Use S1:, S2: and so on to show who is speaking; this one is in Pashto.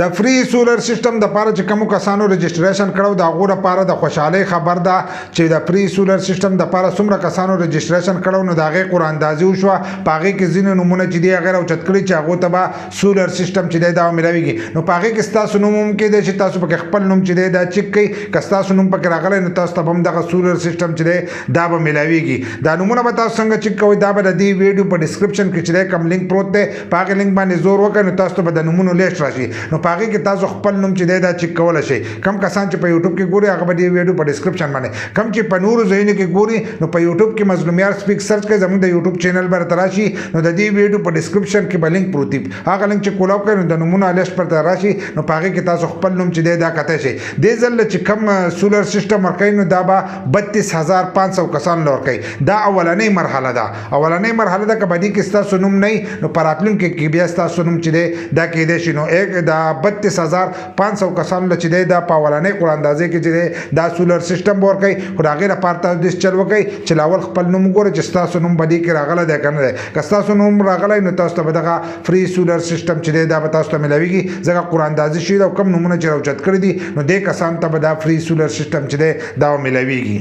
S1: د فری سولر سیستم د پاره چې کوم کسانو رجسټریشن کړو د هغو لپاره د خوشحالۍ خبر ده چې د فری سولر سیستم د پاره څومره کسانو رجسټریشن کړو نو د هغې قرآن اندازي وشوه په هغې کې ځینې نومونه چې دي هغې راوچت کړي چې هغو ته به سولر سیستم چې دی دا ملاویږي نو په هغې کې ستاسو نوم هم کېدی چې تاسو پکې خپل نوم چې دی دا چک کوئ که ستاسو نوم پکې راغلی نو تاسو ته به هم دغه سولر سیستم چې دی دا به ملاویږي دا نومونه به تاسو څنګه چک کوئ دا به د دې ویډیو په ډسکرپشن کې چې دی کوم لینک پروت دی په هغې لینک باندې زور وکړئ نو تاسو ته به د نومونو لیست راشي نو په هغې کې تاسو خپل نوم چې دی دا چک کولی شئ کم کسان چې په یوټیوب کې ګوري هغه به دې ویډیو په ډسکرپشن باندې کم چې په نورو ځایونو کې ګوري نو په یوټیوب کې مظلومیار سپیک سرچ کړئ زموږ د یوټیوب چینل به راته راشي نو د دې ویډیو په ډسکرپشن کې به لینک پروت وي هغه لینک چې کولاو کړئ نو د نومونو لیست پر ته راشي نو په هغې کې تاسو خپل نوم چې دی دا کتی شئ دې ځل چې کم سولر سیسټم ورکوي نو دا به 32500 کسان له ورکوي دا اولنۍ مرحله ده اولنۍ مرحله ده که په دې کې ستاسو نوم نه نو په راتلونکي کې بیا ستاسو نوم چې دی دا کېدی شي نو دا 32500 کسانو له چې دی دا په اولنۍ قرآن اندازې کې چې دی دا سولر سیسټم به ورکوي خو د هغې لپاره تاسو داسې چل وکړئ چې لاول خپل نوم وګورئ چې ستاسو نوم په دې کې راغلی دی که نه دی که ستاسو نوم راغلی نو تاسو ته به دغه فری سولر سیسټم چې دی دا به تاسو ته میلاویږي ځکه قرآن اندازي شوي ده او کوم نومونه چې راوچت کړي دي نو دې کسانو ته به دا فری سولر سیسټم چې دی دا به میلاویږي